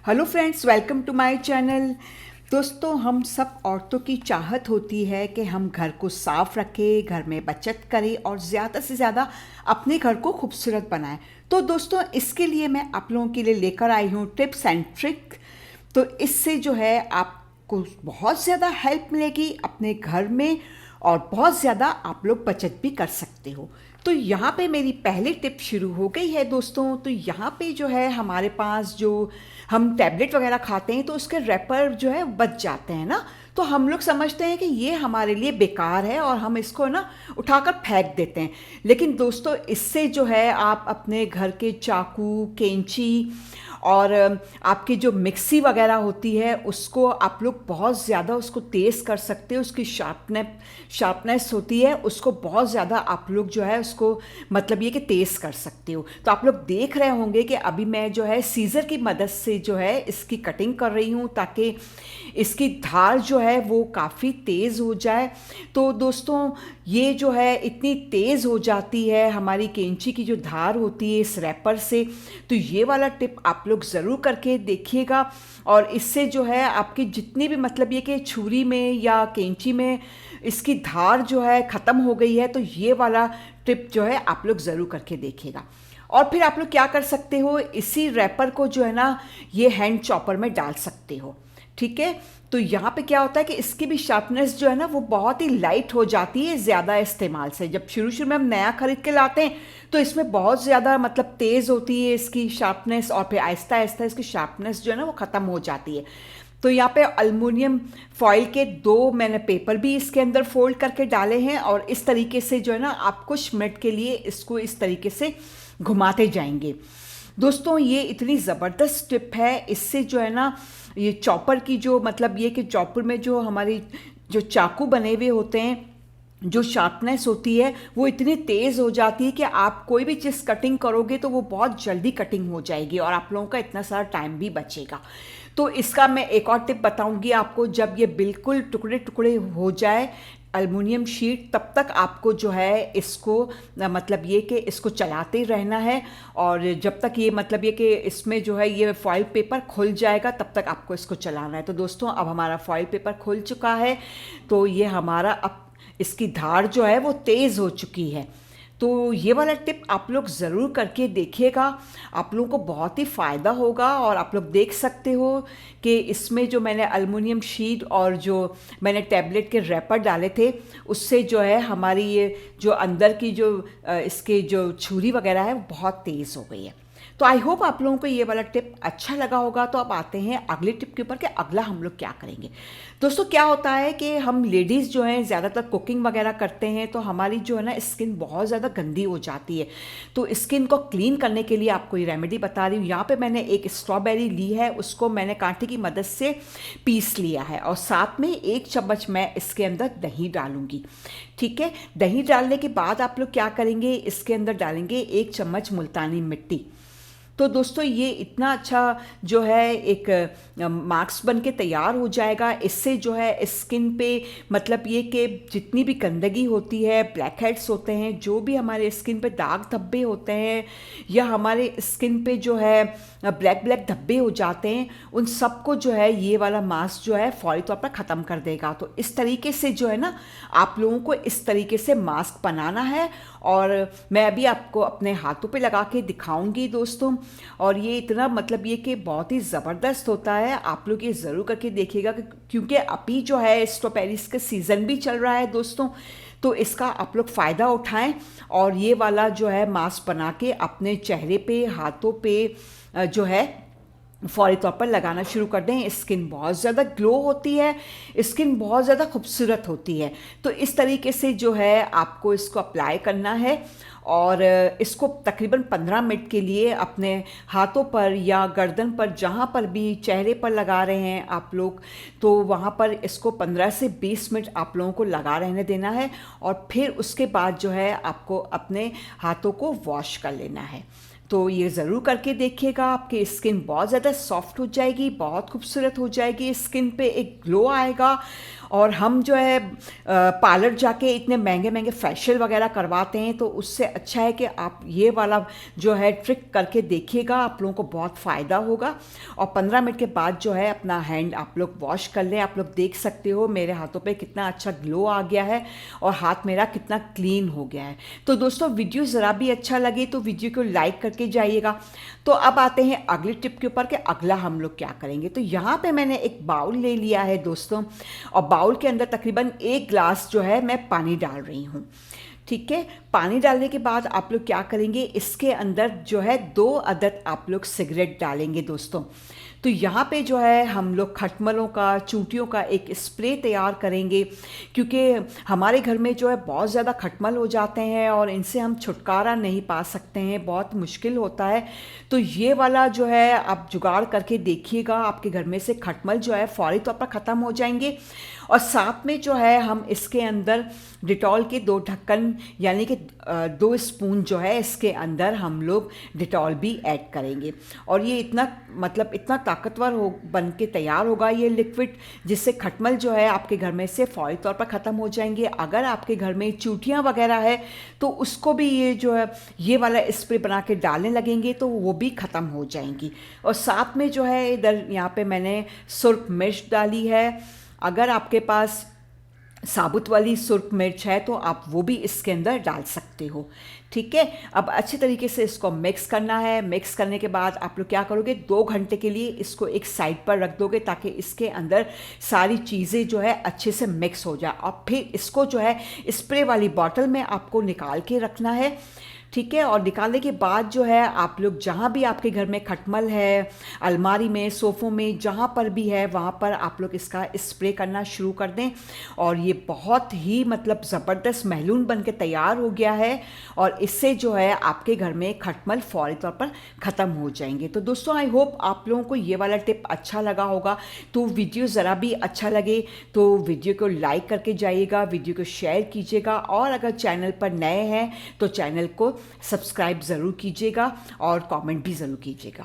Hello friends, welcome to my channel. दोस्तों, हम सब औरतों की चाहत होती है कि हम घर को साफ रखें, घर में बचत करें और ज़्यादा से ज़्यादा अपने घर को खूबसूरत बनाएं। तो दोस्तों, इसके लिए मैं आप लोगों के लिए लेकर आई हूँ टिप्स एंड ट्रिक। तो इससे जो है आपको बहुत ज़्यादा हेल्प मिलेगी अपने घर में और बहुत ज़्यादा आप लोग बचत भी कर सकते हो। तो यहाँ पे मेरी पहली टिप शुरू हो गई है दोस्तों। तो यहाँ पे जो है हमारे पास जो हम टैबलेट वगैरह खाते हैं तो उसके रैपर जो है बच जाते हैं ना, तो हम लोग समझते हैं कि ये हमारे लिए बेकार है और हम इसको ना उठाकर फेंक देते हैं। लेकिन दोस्तों, इससे जो है आप अपने घर के चाकू, कैंची और आपकी जो मिक्सी वगैरह होती है उसको आप लोग बहुत ज़्यादा उसको तेज़ कर सकते हो। उसकी शार्पनेस होती है, उसको बहुत ज़्यादा आप लोग जो है उसको मतलब ये कि तेज़ कर सकते हो। तो आप लोग देख रहे होंगे कि अभी मैं जो है सीज़र की मदद से जो है इसकी कटिंग कर रही हूँ ताकि इसकी धार जो है वो काफ़ी तेज़ हो जाए। तो दोस्तों, ये जो है इतनी तेज़ हो जाती है हमारी कैंची की जो धार होती है इस रैपर से। तो ये वाला टिप आप लोग ज़रूर करके देखिएगा और इससे जो है आपकी जितनी भी मतलब ये कि छुरी में या कैंची में इसकी धार जो है ख़त्म हो गई है, तो ये वाला टिप जो है आप लोग ज़रूर करके देखिएगा। और फिर आप लोग क्या कर सकते हो, इसी रैपर को जो है ना ये हैंड चॉपर में डाल सकते हो। ठीक है, तो यहाँ पे क्या होता है कि इसकी भी शार्पनेस जो है ना वो बहुत ही लाइट हो जाती है ज़्यादा इस्तेमाल से। जब शुरू शुरू में हम नया खरीद के लाते हैं तो इसमें बहुत ज़्यादा मतलब तेज़ होती है इसकी शार्पनेस और फिर आहिस्ता आहिस्ता इसकी शार्पनेस जो है ना वो ख़त्म हो जाती है। तो यहाँ पे एल्युमिनियम फॉइल के 2 मैंने पेपर भी इसके अंदर फोल्ड करके डाले हैं और इस तरीके से जो है ना आप कुछ मिनट के लिए इसको इस तरीके से घुमाते जाएंगे। दोस्तों, ये इतनी ज़बरदस्त टिप है, इससे जो है ना ये चॉपर की जो मतलब ये कि चॉपर में जो हमारी जो चाकू बने हुए होते हैं, जो शार्पनेस होती है वो इतनी तेज़ हो जाती है कि आप कोई भी चीज़ कटिंग करोगे तो वो बहुत जल्दी कटिंग हो जाएगी और आप लोगों का इतना सारा टाइम भी बचेगा। तो इसका मैं एक और टिप बताऊंगी आपको। जब ये बिल्कुल टुकड़े टुकड़े हो जाए एल्युमिनियम शीट, तब तक आपको जो है इसको मतलब ये कि इसको चलाते रहना है और जब तक ये मतलब ये कि इसमें जो है ये फॉइल पेपर खुल जाएगा तब तक आपको इसको चलाना है। तो दोस्तों, अब हमारा फॉइल पेपर खुल चुका है, तो ये हमारा अब इसकी धार जो है वो तेज़ हो चुकी है। तो ये वाला टिप आप लोग ज़रूर करके देखिएगा, आप लोगों को बहुत ही फ़ायदा होगा। और आप लोग देख सकते हो कि इसमें जो मैंने एल्युमिनियम शीट और जो मैंने टैबलेट के रैपर डाले थे उससे जो है हमारी ये जो अंदर की जो इसके जो छुरी वगैरह है वो बहुत तेज़ हो गई है। तो आई होप आप लोगों को ये वाला टिप अच्छा लगा होगा। तो अब आते हैं अगले टिप के ऊपर कि अगला हम लोग क्या करेंगे। दोस्तों, क्या होता है कि हम लेडीज़ जो हैं ज़्यादातर कुकिंग वगैरह करते हैं तो हमारी जो है ना स्किन बहुत ज़्यादा गंदी हो जाती है। तो स्किन को क्लीन करने के लिए आपको ये रेमेडी बता रही हूँ। यहाँ पे मैंने एक स्ट्रॉबेरी ली है, उसको मैंने कांटे की मदद से पीस लिया है और साथ में 1 चम्मच मैं इसके अंदर दही डालूंगी। ठीक है, दही डालने के बाद आप लोग क्या करेंगे, इसके अंदर डालेंगे 1 चम्मच मुल्तानी मिट्टी। तो दोस्तों, ये इतना अच्छा जो है एक मास्क बन के तैयार हो जाएगा। इससे जो है स्किन पे मतलब ये कि जितनी भी गंदगी होती है, ब्लैक हेड्स होते हैं, जो भी हमारे स्किन पे दाग धब्बे होते हैं या हमारे स्किन पे जो है ब्लैक ब्लैक धब्बे हो जाते हैं, उन सबको जो है ये वाला मास्क जो है फौरी तौर पर ख़त्म कर देगा। तो इस तरीके से जो है ना आप लोगों को इस तरीके से मास्क बनाना है और मैं अभी आपको अपने हाथों पे लगा के दिखाऊंगी दोस्तों। और ये इतना मतलब ये कि बहुत ही ज़बरदस्त होता है, आप लोग ये ज़रूर करके देखिएगा क्योंकि अभी जो है स्ट्रॉबेरीज का सीज़न भी चल रहा है दोस्तों। तो इसका आप लोग फ़ायदा उठाएं और ये वाला जो है मास्क बना के अपने चेहरे पे, हाथों पे जो है फौरी तौर पर लगाना शुरू कर दें। स्किन बहुत ज़्यादा ग्लो होती है, स्किन बहुत ज़्यादा खूबसूरत होती है। तो इस तरीके से जो है आपको इसको अप्लाई करना है और इसको तकरीबन 15 मिनट के लिए अपने हाथों पर या गर्दन पर, जहाँ पर भी चेहरे पर लगा रहे हैं आप लोग, तो वहाँ पर इसको 15 से 20 मिनट आप लोगों को लगा रहने देना है और फिर उसके बाद जो है आपको अपने हाथों को वॉश कर लेना है। तो ये ज़रूर करके देखिएगा, आपकी स्किन बहुत ज़्यादा सॉफ्ट हो जाएगी, बहुत खूबसूरत हो जाएगी, स्किन पे एक ग्लो आएगा। और हम जो है पार्लर जाके इतने महंगे महंगे फेशियल वगैरह करवाते हैं, तो उससे अच्छा है कि आप ये वाला जो है ट्रिक करके देखिएगा, आप लोगों को बहुत फ़ायदा होगा। और 15 मिनट के बाद जो है अपना हैंड आप लोग वॉश कर लें। आप लोग देख सकते हो मेरे हाथों पे कितना अच्छा ग्लो आ गया है और हाथ मेरा कितना क्लीन हो गया है। तो दोस्तों, वीडियो ज़रा भी अच्छा लगे तो वीडियो को लाइक करके जाइएगा। तो अब आते हैं अगली टिप के ऊपर कि अगला हम लोग क्या करेंगे। तो यहाँ पे मैंने एक बाउल ले लिया है दोस्तों, और बाउल के अंदर तकरीबन 1 ग्लास जो है मैं पानी डाल रही हूँ। ठीक है, पानी डालने के बाद आप लोग क्या करेंगे, इसके अंदर जो है 2 अदद आप लोग सिगरेट डालेंगे दोस्तों। तो यहाँ पे जो है हम लोग खटमलों का, चूंटियों का एक स्प्रे तैयार करेंगे, क्योंकि हमारे घर में जो है बहुत ज़्यादा खटमल हो जाते हैं और इनसे हम छुटकारा नहीं पा सकते हैं, बहुत मुश्किल होता है। तो ये वाला जो है आप जुगाड़ करके देखिएगा, आपके घर में से खटमल जो है फौरी तौर पर ख़त्म हो जाएंगे। और साथ में जो है हम इसके अंदर डिटॉल के 2 ढक्कन यानी कि 2 स्पून जो है इसके अंदर हम लोग डिटॉल भी ऐड करेंगे। और ये इतना मतलब इतना ताकतवर हो बन के तैयार होगा ये लिक्विड, जिससे खटमल जो है आपके घर में से फौरी तौर पर ख़त्म हो जाएंगे। अगर आपके घर में चूटियाँ वगैरह है तो उसको भी ये जो है ये वाला स्प्रे बना के डालने लगेंगे तो वो भी ख़त्म हो जाएंगी। और साथ में जो है इधर यहाँ पे मैंने सुर्ख मिर्च डाली है। अगर आपके पास साबुत वाली सुर्ख मिर्च है तो आप वो भी इसके अंदर डाल सकते हो। ठीक है, अब अच्छे तरीके से इसको मिक्स करना है। मिक्स करने के बाद आप लोग क्या करोगे, 2 घंटे के लिए इसको एक साइड पर रख दोगे ताकि इसके अंदर सारी चीज़ें जो है अच्छे से मिक्स हो जाए। और फिर इसको जो है स्प्रे वाली बॉटल में आपको निकाल के रखना है। ठीक है, और निकालने के बाद जो है आप लोग जहाँ भी आपके घर में खटमल है, अलमारी में, सोफ़ों में, जहाँ पर भी है वहाँ पर आप लोग इसका स्प्रे करना शुरू कर दें। और ये बहुत ही मतलब ज़बरदस्त महलून बन के तैयार हो गया है और इससे जो है आपके घर में खटमल फौरी तौर पर ख़त्म हो जाएंगे। तो दोस्तों, आई होप आप लोगों को ये वाला टिप अच्छा लगा होगा। तो वीडियो ज़रा भी अच्छा लगे तो वीडियो को लाइक करके जाइएगा, वीडियो को शेयर कीजिएगा, और अगर चैनल पर नए हैं तो चैनल को सब्सक्राइब ज़रूर कीजिएगा और कमेंट भी ज़रूर कीजिएगा।